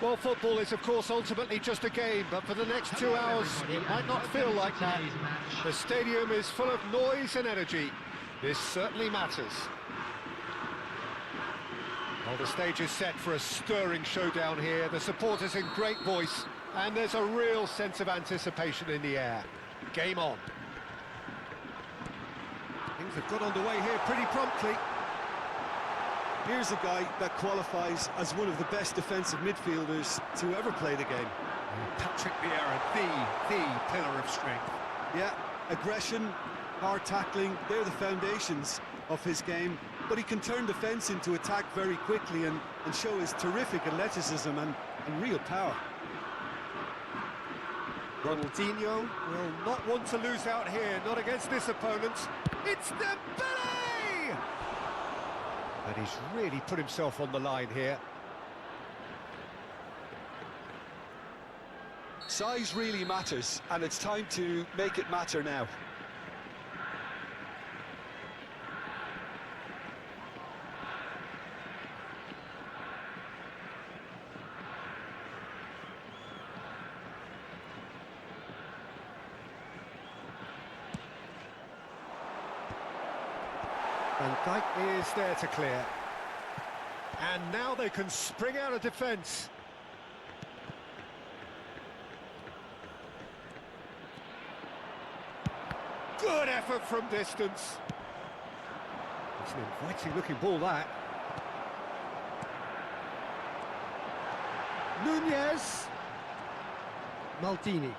Well, football is, of course, ultimately just a game, but for the next 2 hours, it might not feel like that. The stadium is full of noise and energy. This certainly matters. Well, the stage is set for a stirring showdown here. The supporters in great voice, and there's a real sense of anticipation in the air. Game on. Things have got underway here pretty promptly. Here's a guy that qualifies as one of the best defensive midfielders to ever play the game. Patrick Vieira, the pillar of strength. Yeah, aggression, hard tackling, they're the foundations of his game, but he can turn defence into attack very quickly and show his terrific athleticism and real power. Ronaldinho will not want to lose out here, not against this opponent. It's Dembele! And he's really put himself on the line here. Size really matters, and it's time to make it matter now. Van Dijk is there to clear. And now they can spring out of defence. Good effort from distance. It's an inviting-looking ball, that. Nunez. Maldini.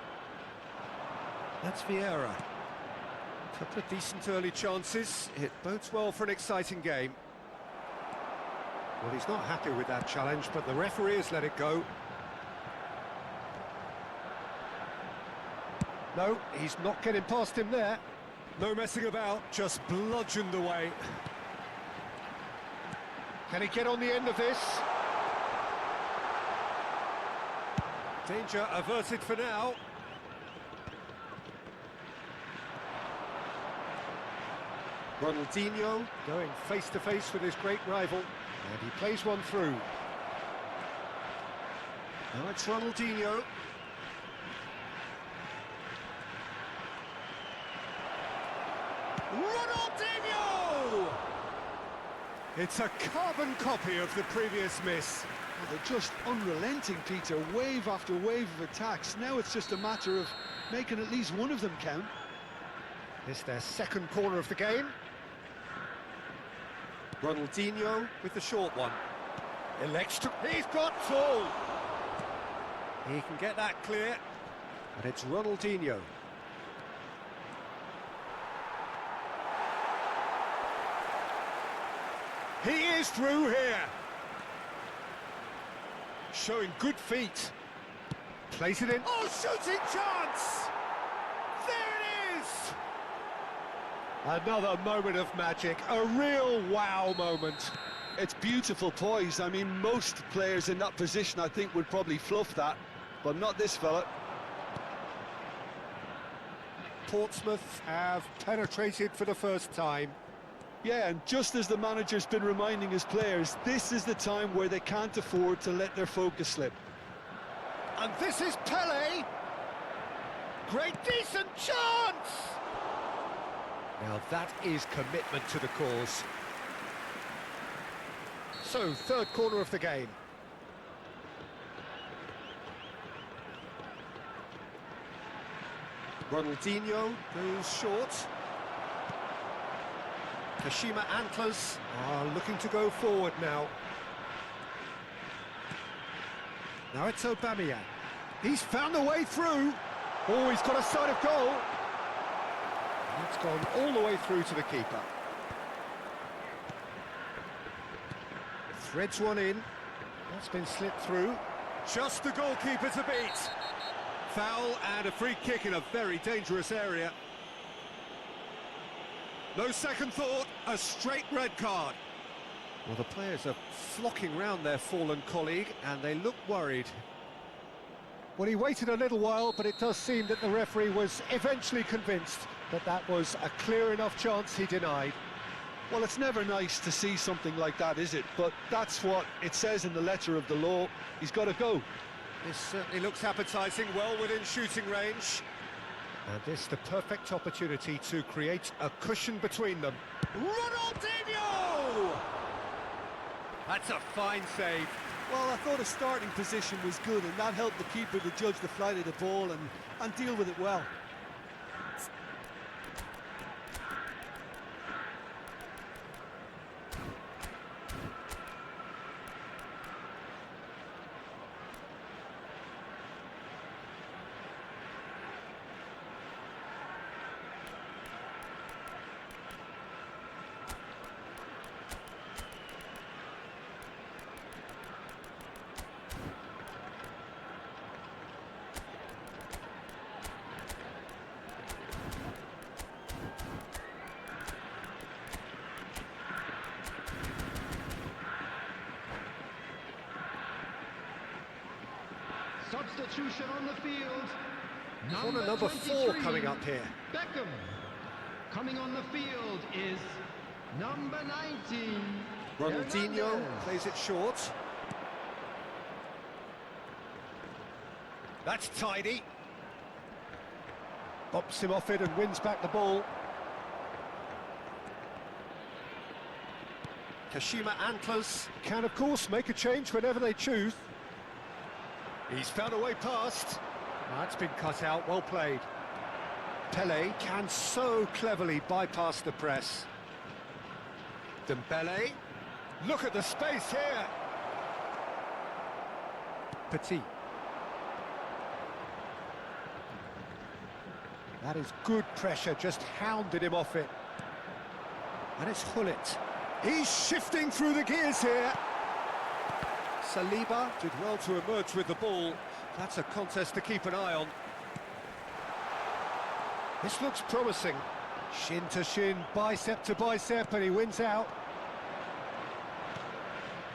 That's Vieira. Couple of decent early chances. It bodes well for an exciting game. Well, he's not happy with that challenge, but the referee has let it go. No, he's not getting past him there. No messing about, just bludgeoned away. Can he get on the end of this? Danger averted for now. Ronaldinho going face-to-face with his great rival, and he plays one through. Now it's Ronaldinho. Ronaldinho! It's a carbon copy of the previous miss. Well, they're just unrelenting, Peter, wave after wave of attacks. Now it's just a matter of making at least one of them count. It's their second corner of the game. Ronaldinho with the short one. He's got full! He can get that clear. And it's Ronaldinho. He is through here. Showing good feet. Plays it in. Oh, shooting chance! There it is! Another moment of magic, a real wow moment. It's beautiful poise. I mean, most players in that position, I think, would probably fluff that, but not this fella. Portsmouth have penetrated for the first time. Yeah, and just as the manager's been reminding his players, this is the time where they can't afford to let their focus slip. And this is Pele. Great, decent chance! Now that is commitment to the cause. So, third corner of the game. Ronaldinho goes short. Kashima Antlers are looking to go forward now. Now it's Aubameyang. He's found a way through. Oh, he's got a sight of goal. And it's gone all the way through to the keeper. Threads one in. That's been slipped through. Just the goalkeeper to beat. Foul and a free kick in a very dangerous area. No second thought, a straight red card. Well, the players are flocking round their fallen colleague, and they look worried. Well, he waited a little while, but it does seem that the referee was eventually convinced that that was a clear enough chance he denied. Well, it's never nice to see something like that, is it? But that's what it says in the letter of the law. He's got to go. This certainly looks appetising, well within shooting range. And this the perfect opportunity to create a cushion between them. Ronaldinho! That's a fine save. Well, I thought his starting position was good, and that helped the keeper to judge the flight of the ball and deal with it well. Substitution on the field. Corner number 4 coming up here. Beckham. Coming on the field is number 19. Ronaldinho Hernandez. plays it short. That's tidy. Bops him off it and wins back the ball. Kashima Antlers can, of course, make a change whenever they choose. He's found a way past. That's been cut out, well played. Pele can so cleverly bypass the press. Dembele, look at the space here. Petit. That is good pressure, just hounded him off it. And it's Hullet. He's shifting through the gears here. Saliba did well to emerge with the ball. That's a contest to keep an eye on. This looks promising. Shin to shin, bicep to bicep, and he wins out.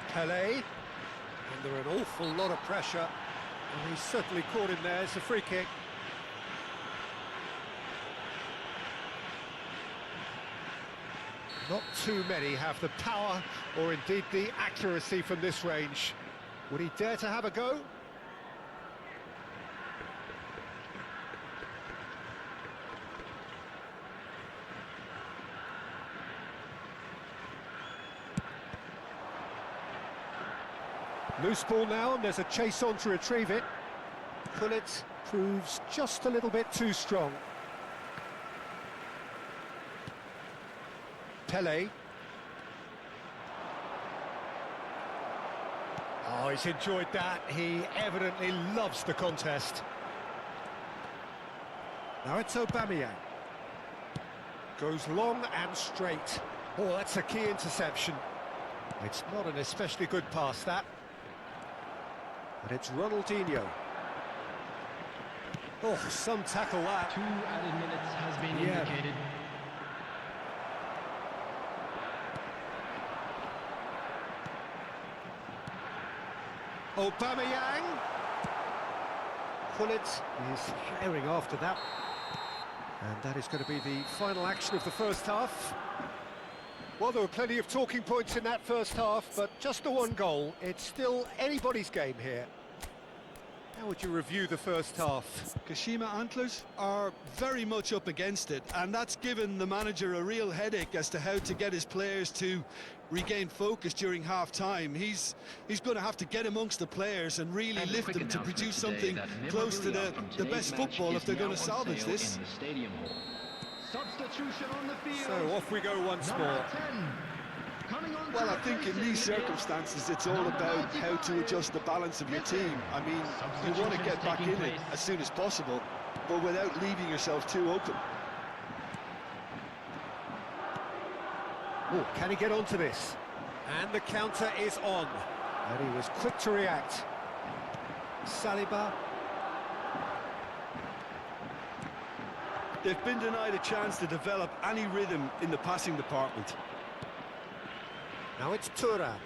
Pele, under an awful lot of pressure, and he's certainly caught him there. It's a free kick. Not too many have the power or indeed the accuracy from this range. Would he dare to have a go? Loose ball now, and there's a chase on to retrieve it. Hullet proves just a little bit too strong. Pele. Oh, he's enjoyed that. He evidently loves the contest. Now it's Aubameyang. Goes long and straight. Oh, that's a key interception. It's not an especially good pass, that. And it's Ronaldinho. Oh, some tackle that. 2 added minutes has been indicated. Aubameyang. Hullet is herring after that. And that is going to be the final action of the first half. Well, there were plenty of talking points in that first half, but just the one goal. It's still anybody's game here. How would you review the first half? Kashima Antlers are very much up against it, and that's given the manager a real headache as to how to get his players to regain focus during half-time. He's going to have to get amongst the players and really lift them to produce something close to the best football if they're going to salvage this. Substitution on the field. So off we go once Number more. 10. Coming on Well, to I think in these circumstances it's all about how to adjust the balance of your team. I mean, you want to get back in it as soon as possible, but without leaving yourself too open. Oh, can he get onto this? And the counter is on. And he was quick to react. Saliba. They've been denied a chance to develop any rhythm in the passing department. Now it's Thuram.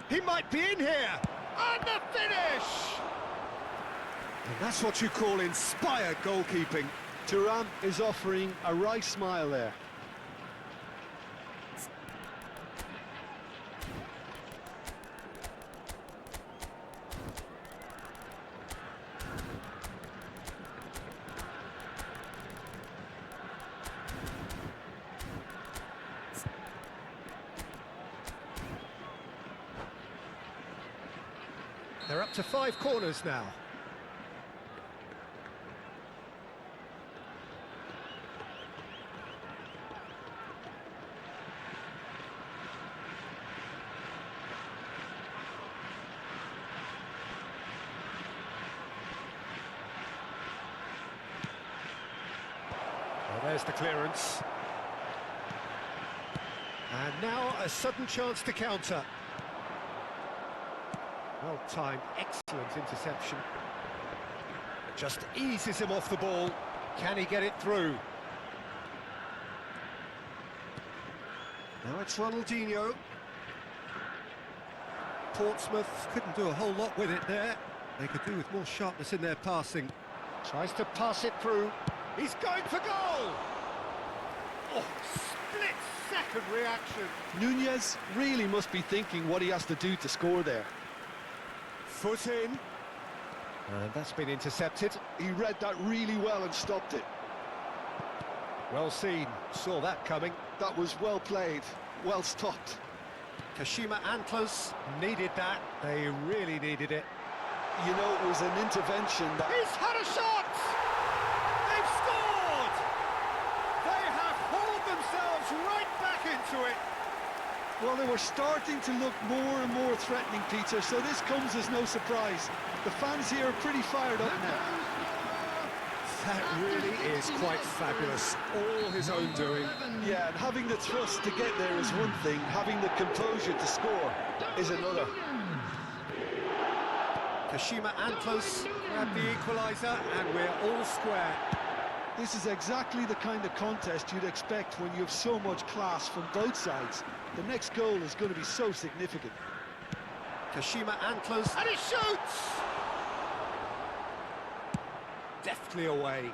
He might be in here! And the finish! And that's what you call inspired goalkeeping. Thuram is offering a wry smile there. They're up to 5 corners now. Well, there's the clearance. And now a sudden chance to counter. Well-timed, excellent interception. Just eases him off the ball. Can he get it through? Now it's Ronaldinho. Portsmouth couldn't do a whole lot with it there. They could do with more sharpness in their passing. Tries to pass it through. He's going for goal! Oh, split-second reaction. Nunez really must be thinking what he has to do to score there. Foot in. And that's been intercepted. He read that really well and stopped it. Well seen. Saw that coming. That was well played, well stopped. Kashima Antlers needed that. They really needed it. You know, it was an intervention that... He's had a shot! They've scored! They have hauled themselves right back into it. Well, they were starting to look more and more threatening, Peter, so this comes as no surprise. The fans here are pretty fired up now. That really is quite fabulous. All his own doing. Yeah, and having the thrust to get there is one thing, having the composure to score is another. Kashima Antlers grabbed the equaliser, and we're all square. This is exactly the kind of contest you'd expect when you have so much class from both sides. The next goal is going to be so significant. Kashima Antlers, and he shoots! Deftly away.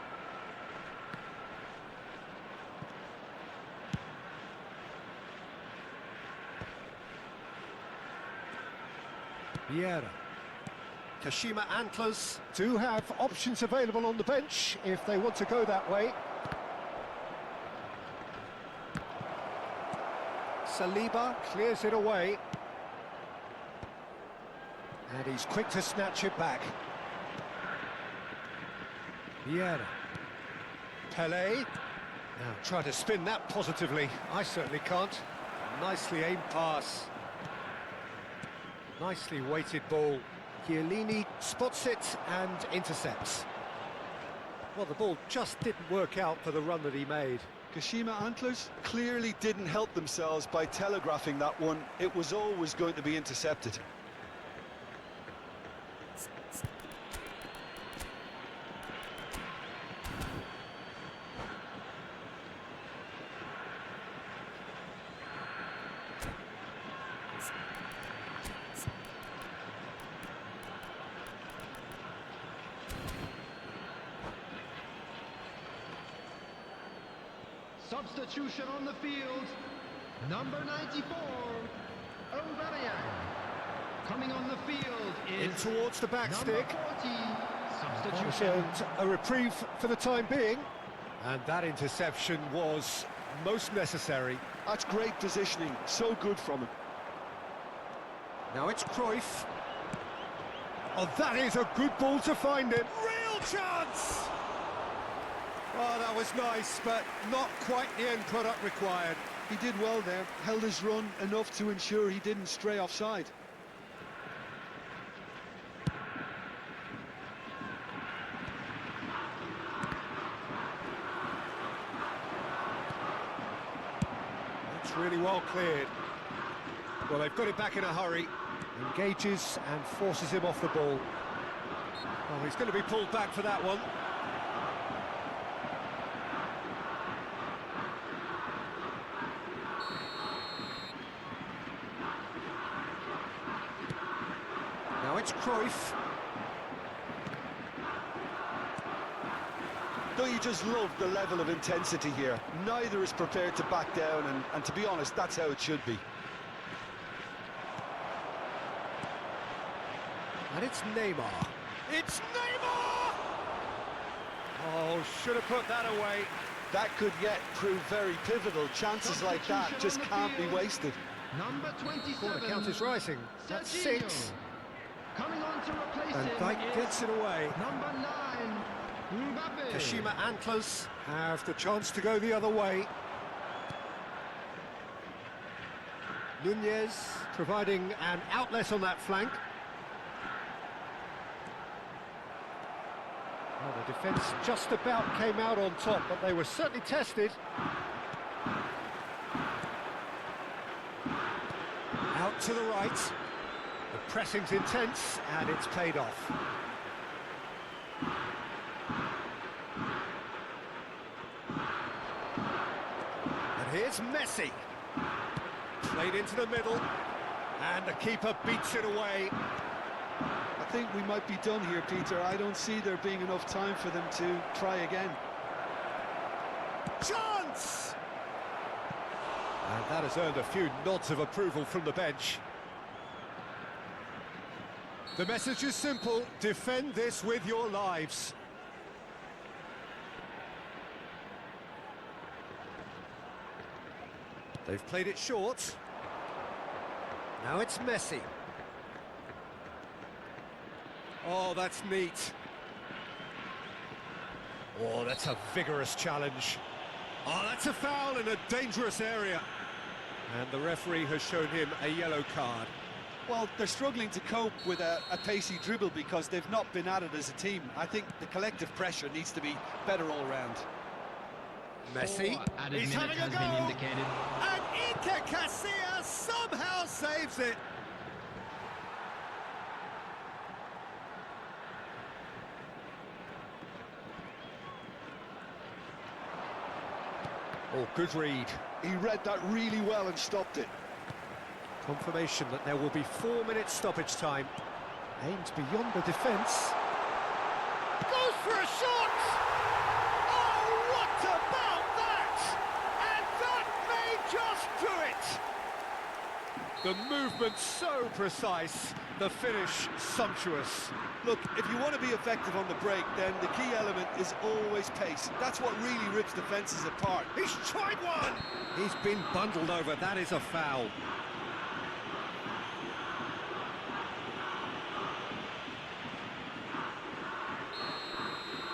Vieira. Kashima Antlers do have options available on the bench if they want to go that way. Saliba clears it away. And he's quick to snatch it back. Vieira. Pelé. Now try to spin that positively. I certainly can't. Nicely aimed pass. Nicely weighted ball. Chiellini spots it and intercepts. Well, the ball just didn't work out for the run that he made. Kashima Antlers clearly didn't help themselves by telegraphing that one. It was always going to be intercepted. Substitution on the field. Number 94, Aubameyang. Coming on the field In is towards the back number stick. 40, That was substitution. earned a reprieve for the time being. And that interception was most necessary. That's great positioning, so good from him. Now it's Cruyff. Oh, that is a good ball to find him. Real chance! Oh, that was nice, but not quite the end product required. He did well there, held his run enough to ensure he didn't stray offside. That's really well cleared. Well, they've got it back in a hurry. Engages and forces him off the ball. Oh, he's going to be pulled back for that one. Now it's Cruyff. Don't you just love the level of intensity here? Neither is prepared to back down, and to be honest, that's how it should be. And it's Neymar. It's Neymar! Oh, should have put that away. That could yet prove very pivotal. Chances like that just can't be wasted. Number 27. Corner count is rising. That's 6. Serginho. Coming on to replace And him Dijk is gets it away. number 9, Mbappe. Kashima Antlers have the chance to go the other way. Nunez providing an outlet on that flank. Well, the defence just about came out on top, but they were certainly tested. Out to the right. The pressing's intense, and it's paid off. And here's Messi. Played into the middle, and the keeper beats it away. I think we might be done here, Peter. I don't see there being enough time for them to try again. Chance! And that has earned a few nods of approval from the bench. The message is simple: defend this with your lives. They've played it short. Now it's Messi. Oh, that's neat. Oh, that's a vigorous challenge. Oh, that's a foul in a dangerous area. And the referee has shown him a yellow card. Well, they're struggling to cope with a pacey dribble because they've not been at it as a team. I think the collective pressure needs to be better all round. Messi, Four added he's minutes having a has been go, indicated. and Iker Casillas somehow saves it. Oh, good read. He read that really well and stopped it. Confirmation that there will be 4 minutes stoppage time. Aimed beyond the defence. Goes for a shot! Oh, what about that? And that may just do it! The movement so precise, the finish sumptuous. Look, if you want to be effective on the break, then the key element is always pace. That's what really rips defences apart. He's tried one! He's been bundled over, that is a foul.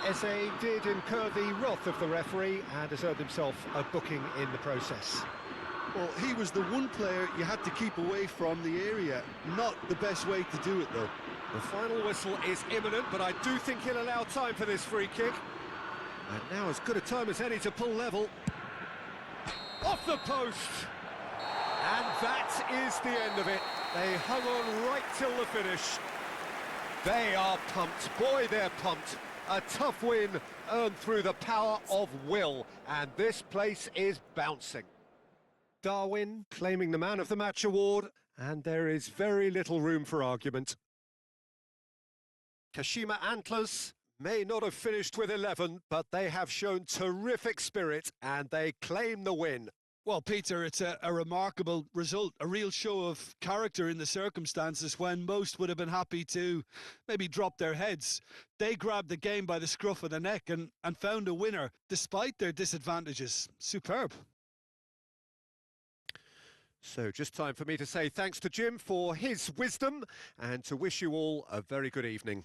Eze did incur the wrath of the referee and has earned himself a booking in the process. Well, he was the one player you had to keep away from the area. Not the best way to do it, though. The final whistle is imminent, but I do think he'll allow time for this free kick. And now as good a time as any to pull level. Off the post! And that is the end of it. They hung on right till the finish. They are pumped. Boy, they're pumped. A tough win earned through the power of will. And this place is bouncing. Darwin claiming the Man of the Match award, and there is very little room for argument. Kashima Antlers may not have finished with 11, but they have shown terrific spirit and they claim the win. Well, Peter, it's a remarkable result, a real show of character in the circumstances when most would have been happy to maybe drop their heads. They grabbed the game by the scruff of the neck and found a winner despite their disadvantages. Superb. So just time for me to say thanks to Jim for his wisdom and to wish you all a very good evening.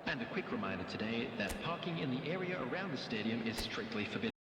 And a quick reminder today that parking in the area around the stadium is strictly forbidden.